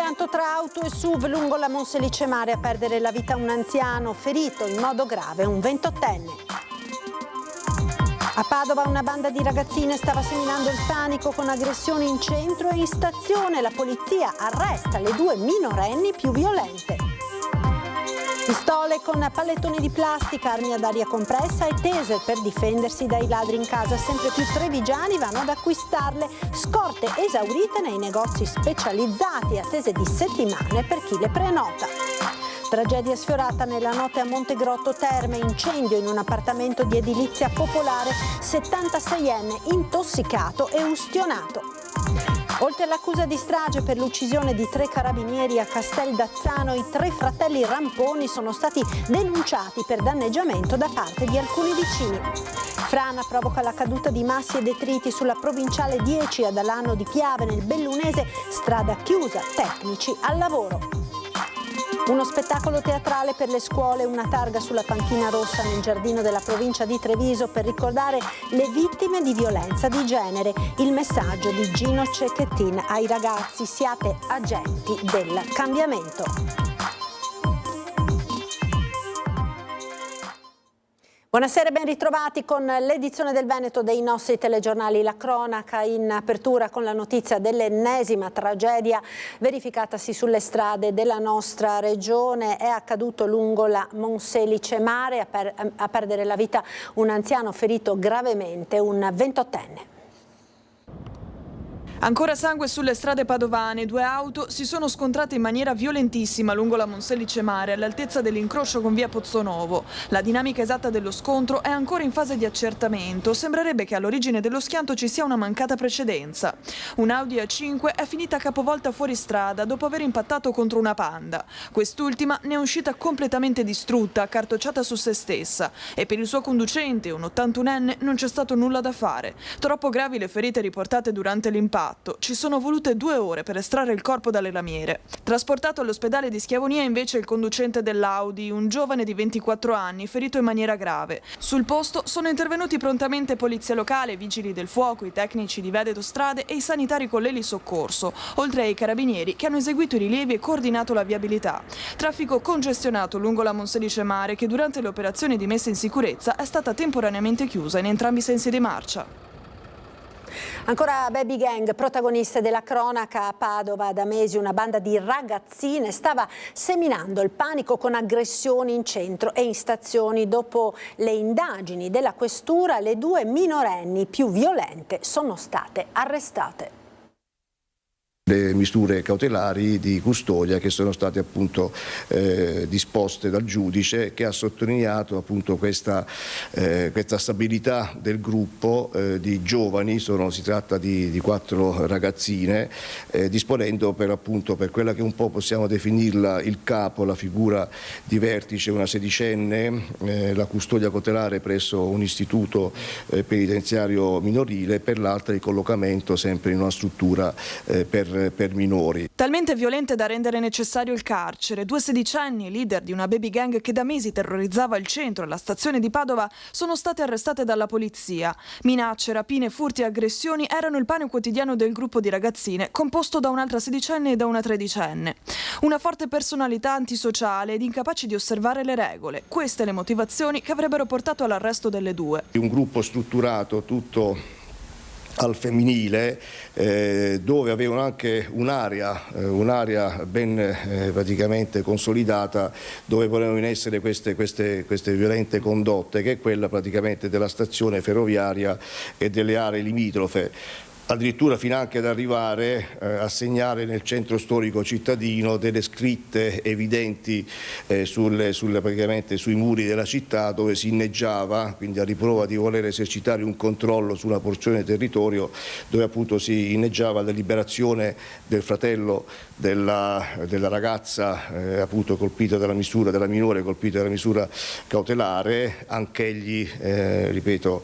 schianto tra auto e SUV lungo la Monselice Mare, a perdere la vita un anziano, ferito in modo grave un 28enne. A Padova una banda di ragazzine stava seminando il panico con aggressioni in centro e in stazione. La polizia arresta le 2 minorenni più violente. Pistole con pallettoni di plastica, armi ad aria compressa e taser per difendersi dai ladri in casa. Sempre più trevigiani vanno ad acquistarle, scorte esaurite nei negozi specializzati, attese di settimane per chi le prenota. Tragedia sfiorata nella notte a Montegrotto Terme, incendio in un appartamento di edilizia popolare, 76enne intossicato e ustionato. Oltre all'accusa di strage per l'uccisione di 3 carabinieri a Casteldazzano, i 3 fratelli Ramponi sono stati denunciati per danneggiamento da parte di alcuni vicini. Frana provoca la caduta di massi e detriti sulla provinciale 10 ad Alano di Piave nel Bellunese, strada chiusa, tecnici al lavoro. Uno spettacolo teatrale per le scuole, una targa sulla panchina rossa nel giardino della provincia di Treviso per ricordare le vittime di violenza di genere. Il messaggio di Gino Cecchettin ai ragazzi: siate agenti del cambiamento. Buonasera e ben ritrovati con l'edizione del Veneto dei nostri telegiornali. La cronaca in apertura con la notizia dell'ennesima tragedia verificatasi sulle strade della nostra regione. È accaduto lungo la Monselice Mare, a perdere la vita un anziano, ferito gravemente un 28enne. Ancora sangue sulle strade padovane, 2 auto si sono scontrate in maniera violentissima lungo la Monselice Mare all'altezza dell'incrocio con via Pozzonovo. La dinamica esatta dello scontro è ancora in fase di accertamento. Sembrerebbe che all'origine dello schianto ci sia una mancata precedenza. Un Audi A5 è finita capovolta fuori strada dopo aver impattato contro una Panda. Quest'ultima ne è uscita completamente distrutta, accartocciata su se stessa, e per il suo conducente, un 81enne, non c'è stato nulla da fare. Troppo gravi le ferite riportate durante l'impatto. Ci sono volute 2 ore per estrarre il corpo dalle lamiere. Trasportato all'ospedale di Schiavonia invece il conducente dell'Audi, un giovane di 24 anni, ferito in maniera grave. Sul posto sono intervenuti prontamente polizia locale, vigili del fuoco, i tecnici di Veneto Strade e i sanitari con l'elisoccorso, oltre ai carabinieri che hanno eseguito i rilievi e coordinato la viabilità. Traffico congestionato lungo la Monselice Mare, che durante le operazioni di messa in sicurezza è stata temporaneamente chiusa in entrambi i sensi di marcia. Ancora baby gang, protagoniste della cronaca a Padova. Da mesi una banda di ragazzine stava seminando il panico con aggressioni in centro e in stazioni. Dopo le indagini della questura, le 2 minorenni più violente sono state arrestate. Le misure cautelari di custodia che sono state appunto disposte dal giudice, che ha sottolineato appunto questa stabilità del gruppo di giovani. Si tratta di 4 ragazzine, disponendo per quella che un po' possiamo definirla il capo, la figura di vertice, una sedicenne, la custodia cautelare presso un istituto penitenziario minorile, per l'altra il collocamento sempre in una struttura per minori. Talmente violente da rendere necessario il carcere. 2 sedicenni, leader di una baby gang che da mesi terrorizzava il centro e la stazione di Padova, sono state arrestate dalla polizia. Minacce, rapine, furti e aggressioni erano il pane quotidiano del gruppo di ragazzine, composto da un'altra sedicenne e da una tredicenne. Una forte personalità antisociale ed incapaci di osservare le regole. Queste le motivazioni che avrebbero portato all'arresto delle 2. Un gruppo strutturato tutto al femminile, dove avevano anche un'area ben praticamente consolidata, dove ponevano in essere queste violente condotte, che è quella praticamente della stazione ferroviaria e delle aree limitrofe. Addirittura fino anche ad arrivare a segnare nel centro storico cittadino delle scritte evidenti praticamente sui muri della città, dove si inneggiava, quindi a riprova di voler esercitare un controllo su una porzione di territorio, dove appunto si inneggiava la liberazione del fratello della ragazza appunto colpita dalla minore colpita dalla misura cautelare, anch'egli ripeto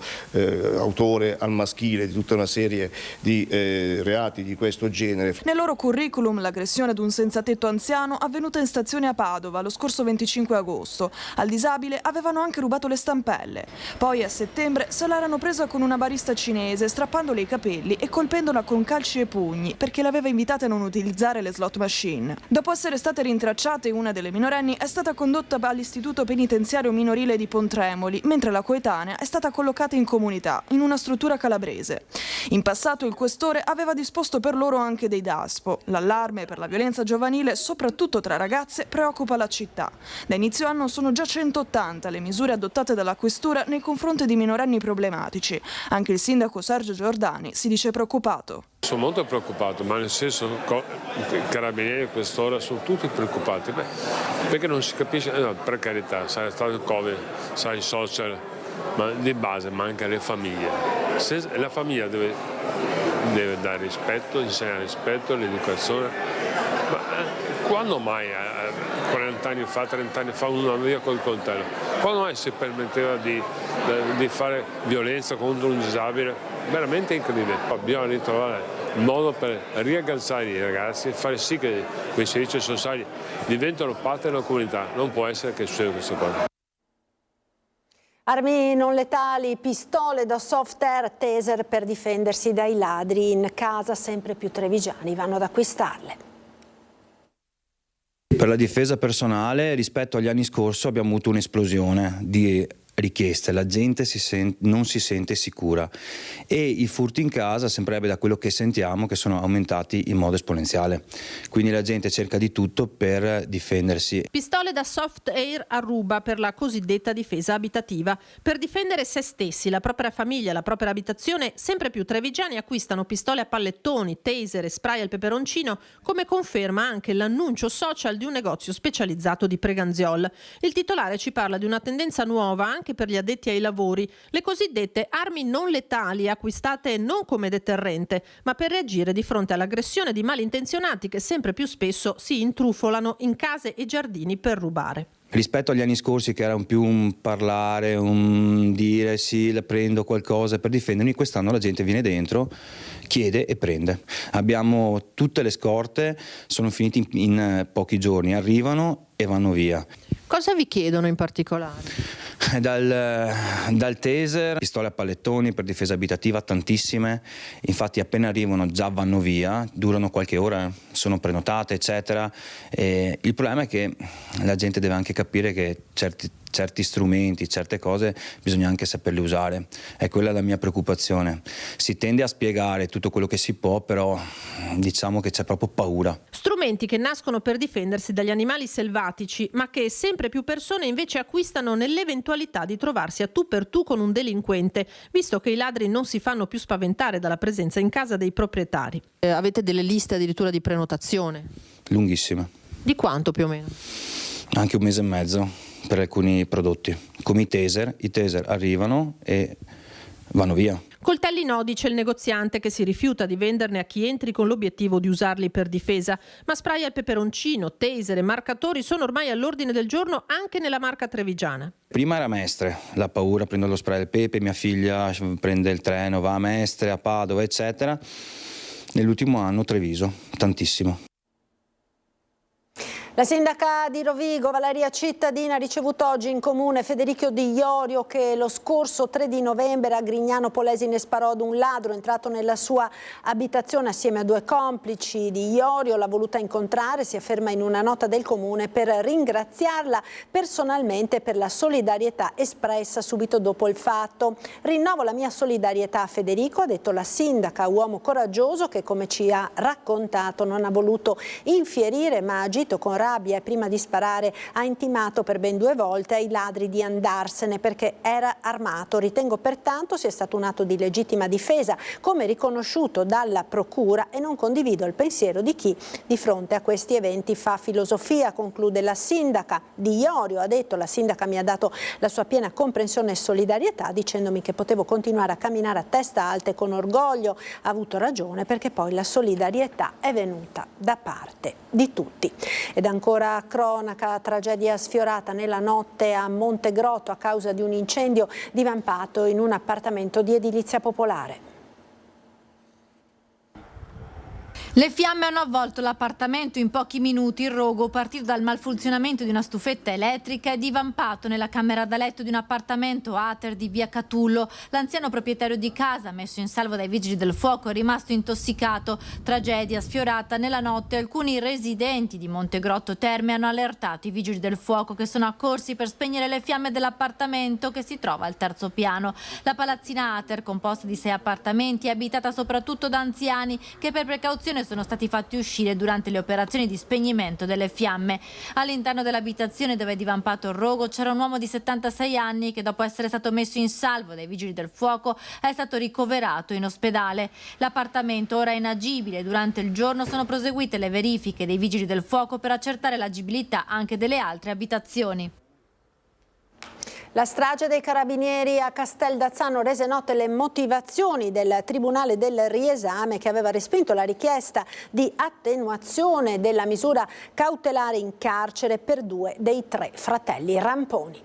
autore al maschile di tutta una serie di reati di questo genere. Nel loro curriculum l'aggressione ad un senzatetto anziano avvenuta in stazione a Padova lo scorso 25 agosto. Al disabile avevano anche rubato le stampelle. Poi a settembre se l'erano presa con una barista cinese, strappandole i capelli e colpendola con calci e pugni perché l'aveva invitata a non utilizzare le slot slot machine. Dopo essere state rintracciate, una delle minorenni è stata condotta all'istituto penitenziario minorile di Pontremoli, mentre la coetanea è stata collocata in comunità, in una struttura calabrese. In passato il questore aveva disposto per loro anche dei DASPO. L'allarme per la violenza giovanile, soprattutto tra ragazze, preoccupa la città. Da inizio anno sono già 180 le misure adottate dalla questura nei confronti di minorenni problematici. Anche il sindaco Sergio Giordani si dice preoccupato. Sono molto preoccupato, ma nel senso i carabinieri a quest'ora sono tutti preoccupati, perché non si capisce, no, per carità, sarà stato il Covid, sarà i social, ma di base manca le famiglie. La famiglia deve dare rispetto, insegnare rispetto, l'educazione, ma quando mai 40 anni fa, 30 anni fa uno andava via col coltello? Quando mai si permetteva di fare violenza contro un disabile? Veramente incredibile. Bisogna ritrovare il modo per riagganciare i ragazzi e fare sì che quei servizi sociali diventino parte della comunità. Non può essere che succeda questa cosa. Armi non letali, pistole da soft air, taser per difendersi dai ladri. In casa sempre più trevigiani vanno ad acquistarle. Per la difesa personale rispetto agli anni scorsi abbiamo avuto un'esplosione di richieste, la gente non si sente sicura e i furti in casa sembrerebbe, da quello che sentiamo, che sono aumentati in modo esponenziale, quindi la gente cerca di tutto per difendersi. Pistole da soft air a ruba per la cosiddetta difesa abitativa. Per difendere se stessi, la propria famiglia, la propria abitazione, sempre più trevigiani acquistano pistole a pallettoni, taser e spray al peperoncino, come conferma anche l'annuncio social di un negozio specializzato di Preganziol. Il titolare ci parla di una tendenza nuova anche per gli addetti ai lavori, le cosiddette armi non letali, acquistate non come deterrente, ma per reagire di fronte all'aggressione di malintenzionati che sempre più spesso si intrufolano in case e giardini per rubare. Rispetto agli anni scorsi, che era più un parlare, un dire sì, le prendo qualcosa per difendermi, quest'anno la gente viene dentro, chiede e prende. Abbiamo tutte le scorte, sono finiti in pochi giorni, arrivano e vanno via. Cosa vi chiedono in particolare? Dal taser, pistole a pallettoni per difesa abitativa, tantissime, infatti appena arrivano già vanno via, durano qualche ora, sono prenotate eccetera. E il problema è che la gente deve anche capire che certi strumenti, certe cose bisogna anche saperli usare, è quella la mia preoccupazione. Si tende a spiegare tutto quello che si può, però diciamo che c'è proprio paura. Strumenti che nascono per difendersi dagli animali selvatici, ma che sempre più persone invece acquistano nell'eventualità di trovarsi a tu per tu con un delinquente, visto che i ladri non si fanno più spaventare dalla presenza in casa dei proprietari. Avete delle liste addirittura di prenotazione? Lunghissime. Di quanto più o meno? Anche 1 mese e mezzo per alcuni prodotti, come i taser arrivano e vanno via. Coltelli no, dice il negoziante, che si rifiuta di venderne a chi entri con l'obiettivo di usarli per difesa, ma spray al peperoncino, taser e marcatori sono ormai all'ordine del giorno anche nella Marca trevigiana. Prima era Mestre, la paura, prendo lo spray al pepe, mia figlia prende il treno, va a Mestre, a Padova eccetera. Nell'ultimo anno Treviso, tantissimo. La sindaca di Rovigo, Valeria Cittadina, ha ricevuto oggi in comune Federico Di Iorio, che lo scorso 3 di novembre a Grignano Polesine sparò ad un ladro entrato nella sua abitazione assieme a 2 complici. Di Iorio l'ha voluta incontrare, si afferma in una nota del comune, per ringraziarla personalmente per la solidarietà espressa subito dopo il fatto. Rinnovo la mia solidarietà a Federico, ha detto la sindaca, uomo coraggioso che, come ci ha raccontato, non ha voluto infierire ma ha agito con rabbia e prima di sparare ha intimato per ben 2 volte ai ladri di andarsene perché era armato. Ritengo pertanto sia stato un atto di legittima difesa, come riconosciuto dalla procura, e non condivido il pensiero di chi di fronte a questi eventi fa filosofia, conclude la sindaca. Di Iorio ha detto: la sindaca mi ha dato la sua piena comprensione e solidarietà dicendomi che potevo continuare a camminare a testa alta e con orgoglio. Ha avuto ragione, perché poi la solidarietà è venuta da parte di tutti. Ed ancora cronaca, tragedia sfiorata nella notte a Montegrotto a causa di un incendio divampato in un appartamento di edilizia popolare. Le fiamme hanno avvolto l'appartamento in pochi minuti. Il rogo, partito dal malfunzionamento di una stufetta elettrica, è divampato nella camera da letto di un appartamento Ater di via Catullo. L'anziano proprietario di casa, messo in salvo dai vigili del fuoco, è rimasto intossicato. Tragedia sfiorata nella notte. Alcuni residenti di Montegrotto Terme hanno allertato i vigili del fuoco, che sono accorsi per spegnere le fiamme dell'appartamento che si trova al terzo piano. La palazzina Ater, composta di 6 appartamenti, è abitata soprattutto da anziani che per precauzione sono stati fatti uscire durante le operazioni di spegnimento delle fiamme. All'interno dell'abitazione dove è divampato il rogo c'era un uomo di 76 anni che, dopo essere stato messo in salvo dai vigili del fuoco, è stato ricoverato in ospedale. L'appartamento ora è inagibile. Durante il giorno sono proseguite le verifiche dei vigili del fuoco per accertare l'agibilità anche delle altre abitazioni. La strage dei carabinieri a Casteldazzano rese note le motivazioni del Tribunale del Riesame, che aveva respinto la richiesta di attenuazione della misura cautelare in carcere per 2 dei 3 fratelli Ramponi.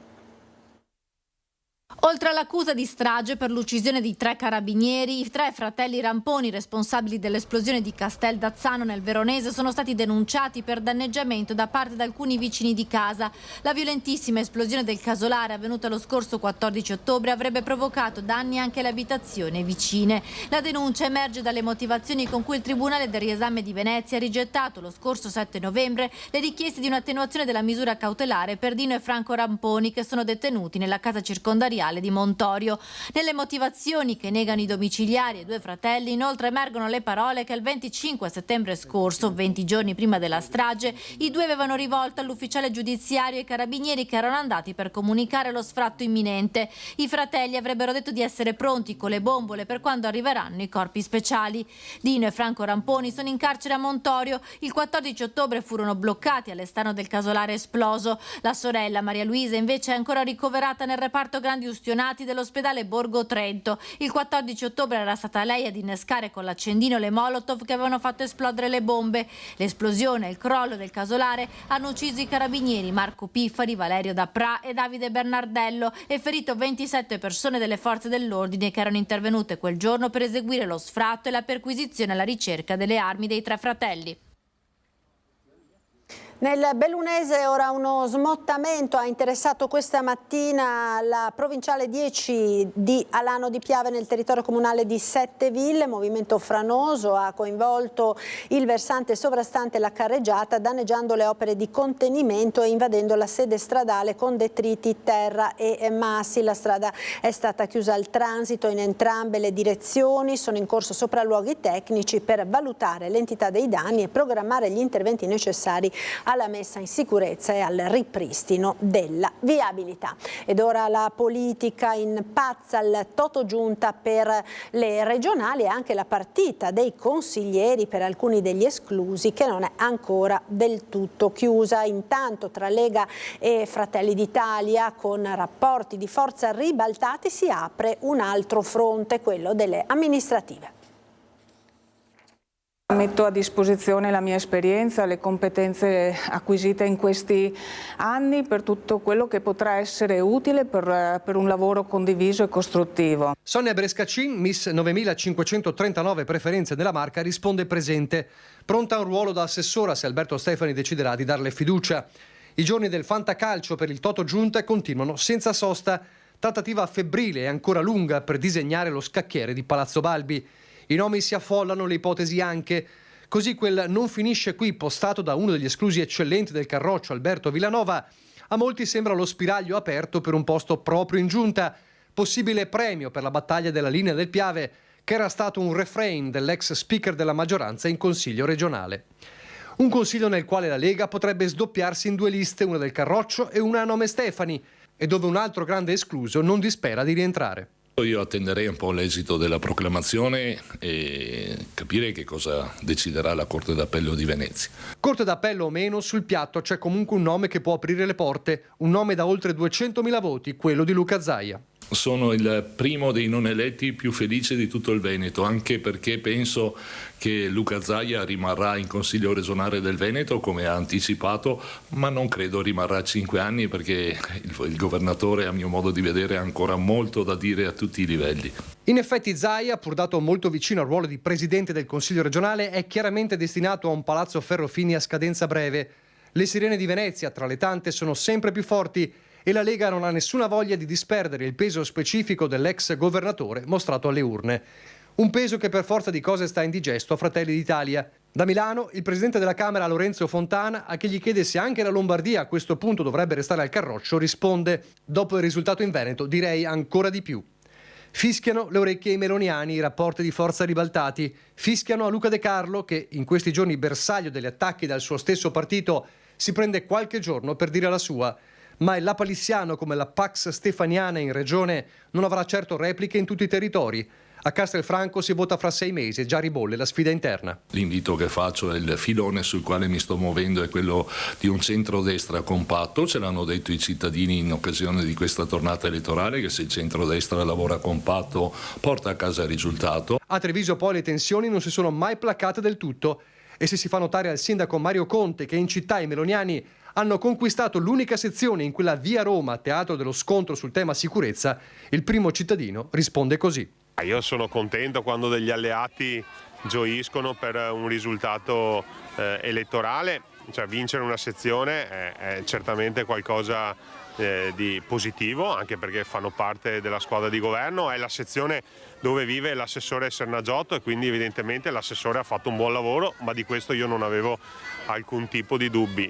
Oltre all'accusa di strage per l'uccisione di 3 carabinieri, i 3 fratelli Ramponi, responsabili dell'esplosione di Casteldazzano nel Veronese, sono stati denunciati per danneggiamento da parte di alcuni vicini di casa. La violentissima esplosione del casolare, avvenuta lo scorso 14 ottobre, avrebbe provocato danni anche alle abitazioni vicine. La denuncia emerge dalle motivazioni con cui il Tribunale del Riesame di Venezia ha rigettato lo scorso 7 novembre le richieste di un'attenuazione della misura cautelare per Dino e Franco Ramponi, che sono detenuti nella casa circondariale di Montorio. Nelle motivazioni che negano i domiciliari ai 2 fratelli, inoltre, emergono le parole che il 25 settembre scorso, 20 giorni prima della strage, i 2 avevano rivolto all'ufficiale giudiziario e ai carabinieri che erano andati per comunicare lo sfratto imminente. I fratelli avrebbero detto di essere pronti con le bombole per quando arriveranno i corpi speciali. Dino e Franco Ramponi sono in carcere a Montorio. Il 14 ottobre furono bloccati all'esterno del casolare esploso. La sorella Maria Luisa invece è ancora ricoverata nel reparto grandi ustionati dell'ospedale Borgo Trento. Il 14 ottobre era stata lei ad innescare con l'accendino le molotov che avevano fatto esplodere le bombe. L'esplosione e il crollo del casolare hanno ucciso i carabinieri Marco Piffari, Valerio Dapprà e Davide Bernardello e ferito 27 persone delle forze dell'ordine che erano intervenute quel giorno per eseguire lo sfratto e la perquisizione alla ricerca delle armi dei 3 fratelli. Nel Bellunese ora uno smottamento ha interessato questa mattina la provinciale 10 di Alano di Piave nel territorio comunale di Setteville. Movimento franoso ha coinvolto il versante sovrastante la carreggiata, danneggiando le opere di contenimento e invadendo la sede stradale con detriti, terra e massi. La strada è stata chiusa al transito in entrambe le direzioni. Sono in corso sopralluoghi tecnici per valutare l'entità dei danni e programmare gli interventi necessari alla messa in sicurezza e al ripristino della viabilità. Ed ora la politica impazza al Totogiunta per le regionali e anche la partita dei consiglieri per alcuni degli esclusi, che non è ancora del tutto chiusa. Intanto tra Lega e Fratelli d'Italia, con rapporti di forza ribaltati, si apre un altro fronte, quello delle amministrative. Metto a disposizione la mia esperienza, le competenze acquisite in questi anni per tutto quello che potrà essere utile per un lavoro condiviso e costruttivo. Sonia Brescacin, Miss 9539 preferenze della Marca, risponde presente, pronta a un ruolo da assessora se Alberto Stefani deciderà di darle fiducia. I giorni del fantacalcio per il Totogiunta continuano senza sosta, trattativa febbrile e ancora lunga per disegnare lo scacchiere di Palazzo Balbi. I nomi si affollano, le ipotesi anche. Così quel non finisce qui, postato da uno degli esclusi eccellenti del Carroccio, Alberto Villanova, a molti sembra lo spiraglio aperto per un posto proprio in giunta, possibile premio per la battaglia della linea del Piave, che era stato un refrain dell'ex speaker della maggioranza in Consiglio regionale. Un consiglio nel quale la Lega potrebbe sdoppiarsi in 2 liste, una del Carroccio e una a nome Stefani, e dove un altro grande escluso non dispera di rientrare. Io attenderei un po' l'esito della proclamazione e capire che cosa deciderà la Corte d'Appello di Venezia. Corte d'Appello o meno, sul piatto c'è comunque un nome che può aprire le porte, un nome da oltre 200.000 voti, quello di Luca Zaia. sono il primo dei non eletti più felice di tutto il Veneto, anche perché penso che Luca Zaia rimarrà in Consiglio regionale del Veneto come ha anticipato, ma non credo rimarrà 5 anni perché il governatore, a mio modo di vedere, ha ancora molto da dire a tutti i livelli. In effetti Zaia, pur dato molto vicino al ruolo di presidente del Consiglio regionale, è chiaramente destinato a un palazzo Ferrofini a scadenza breve. Le sirene di Venezia, tra le tante, sono sempre più forti e la Lega non ha nessuna voglia di disperdere il peso specifico dell'ex governatore mostrato alle urne. Un peso che per forza di cose sta indigesto a Fratelli d'Italia. Da Milano, il presidente della Camera Lorenzo Fontana, a chi gli chiede se anche la Lombardia a questo punto dovrebbe restare al carroccio, risponde: dopo il risultato in Veneto direi ancora di più. Fischiano le orecchie ai meloniani i rapporti di forza ribaltati. Fischiano a Luca De Carlo che, in questi giorni bersaglio degli attacchi dal suo stesso partito, si prende qualche giorno per dire la sua. Ma il lapalissiano, come la Pax Stefaniana in regione, non avrà certo repliche in tutti i territori. A Castelfranco si vota fra 6 mesi, già ribolle la sfida interna. L'invito che faccio è il filone sul quale mi sto muovendo è quello di un centrodestra compatto. Ce l'hanno detto i cittadini in occasione di questa tornata elettorale, che se il centrodestra lavora compatto porta a casa il risultato. A Treviso poi le tensioni non si sono mai placate del tutto e se si fa notare al sindaco Mario Conte che in città i meloniani hanno conquistato l'unica sezione in quella via Roma, teatro dello scontro sul tema sicurezza, il primo cittadino risponde così. Io sono contento quando degli alleati gioiscono per un risultato elettorale, cioè vincere una sezione è certamente qualcosa di positivo, anche perché fanno parte della squadra di governo, è la sezione dove vive l'assessore Sernagiotto e quindi evidentemente l'assessore ha fatto un buon lavoro, ma di questo io non avevo alcun tipo di dubbi.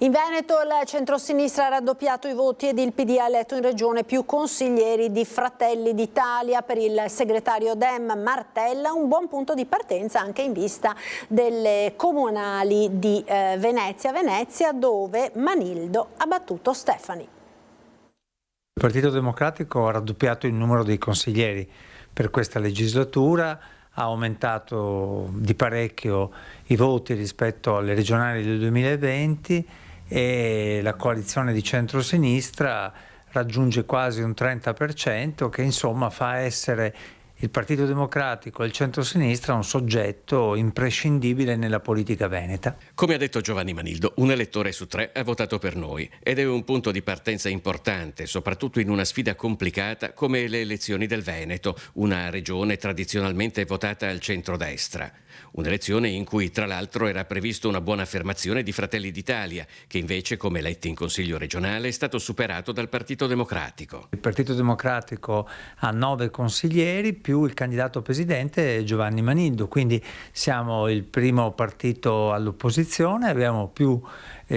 In Veneto il centrosinistra ha raddoppiato i voti ed il PD ha eletto in regione più consiglieri di Fratelli d'Italia. Per il segretario Dem Martella un buon punto di partenza anche in vista delle comunali di Venezia dove Manildo ha battuto Stefani. Il Partito Democratico ha raddoppiato il numero dei consiglieri per questa legislatura, ha aumentato di parecchio i voti rispetto alle regionali del 2020 e la coalizione di centrosinistra raggiunge quasi un 30% che insomma fa essere il Partito Democratico e il centrosinistra un soggetto imprescindibile nella politica veneta. Come ha detto Giovanni Manildo, un elettore su 3 ha votato per noi ed è un punto di partenza importante, soprattutto in una sfida complicata come le elezioni del Veneto, una regione tradizionalmente votata al centrodestra. Un'elezione in cui tra l'altro era previsto una buona affermazione di Fratelli d'Italia, che invece, come eletti in Consiglio regionale, è stato superato dal Partito Democratico. Il Partito Democratico ha 9 consiglieri più il candidato presidente Giovanni Manildo, quindi siamo il primo partito all'opposizione, abbiamo più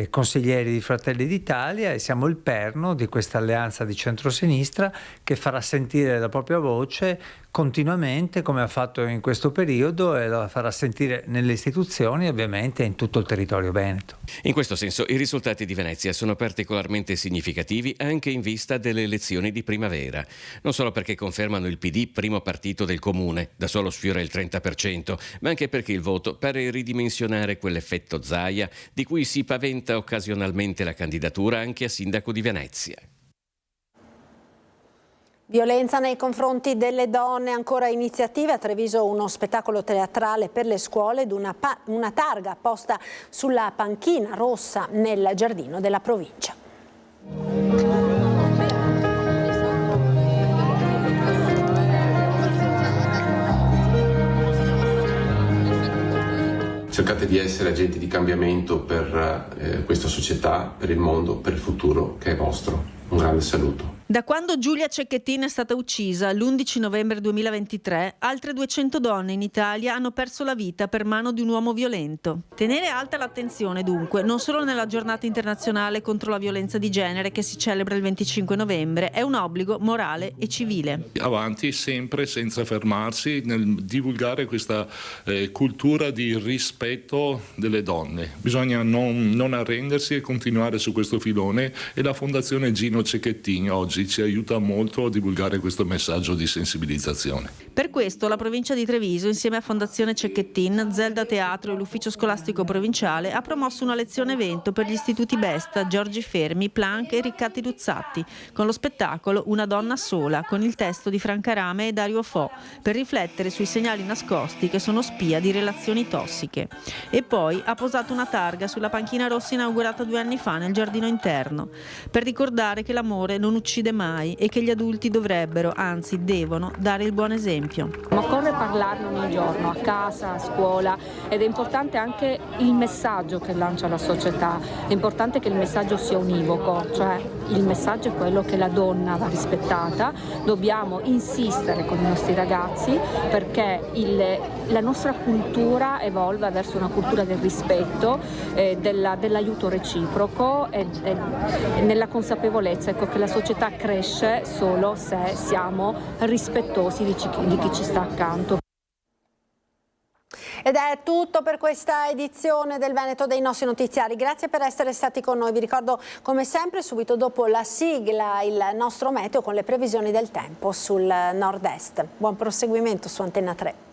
consiglieri di Fratelli d'Italia e siamo il perno di questa alleanza di centrosinistra che farà sentire la propria voce continuamente come ha fatto in questo periodo e la farà sentire nelle istituzioni ovviamente in tutto il territorio veneto. In questo senso i risultati di Venezia sono particolarmente significativi anche in vista delle elezioni di primavera, non solo perché confermano il PD primo partito del comune, da solo sfiora il 30%, ma anche perché il voto pare ridimensionare quell'effetto Zaia di cui si paventa occasionalmente la candidatura anche a sindaco di Venezia. Violenza nei confronti delle donne, ancora iniziative. A Treviso uno spettacolo teatrale per le scuole ed una targa posta sulla panchina rossa nel giardino della provincia. Cercate di essere agenti di cambiamento per questa società, per il mondo, per il futuro che è vostro. Un grande saluto. Da quando Giulia Cecchettin è stata uccisa l'11 novembre 2023, altre 200 donne in Italia hanno perso la vita per mano di un uomo violento. Tenere alta l'attenzione dunque, non solo nella giornata internazionale contro la violenza di genere che si celebra il 25 novembre, è un obbligo morale e civile. Avanti sempre senza fermarsi nel divulgare questa cultura di rispetto delle donne. Bisogna non arrendersi e continuare su questo filone e la Fondazione Gino Cecchettin oggi ragazzi ci aiuta molto a divulgare questo messaggio di sensibilizzazione. Per questo la provincia di Treviso, insieme a Fondazione Cecchettin, Zelda Teatro e l'Ufficio Scolastico Provinciale, ha promosso una lezione evento per gli istituti Besta, Giorgi Fermi, Planck e Riccati Luzzatti, con lo spettacolo Una donna sola, con il testo di Franca Rame e Dario Fo, per riflettere sui segnali nascosti che sono spia di relazioni tossiche. E poi ha posato una targa sulla panchina rossa inaugurata 2 anni fa nel giardino interno, per ricordare che l'amore non uccide mai e che gli adulti dovrebbero, anzi devono, dare il buon esempio. Ma occorre parlarne ogni giorno, a casa, a scuola, ed è importante anche il messaggio che lancia la società. È importante che il messaggio sia univoco, cioè il messaggio è quello che la donna va rispettata. Dobbiamo insistere con i nostri ragazzi perché la nostra cultura evolva verso una cultura del rispetto, dell'aiuto reciproco e nella consapevolezza che la società cresce solo se siamo rispettosi di chi ci sta accanto. Ed è tutto per questa edizione del Veneto dei nostri notiziari. Grazie per essere stati con noi. Vi ricordo come sempre subito dopo la sigla il nostro meteo con le previsioni del tempo sul nord-est. Buon proseguimento su Antenna 3.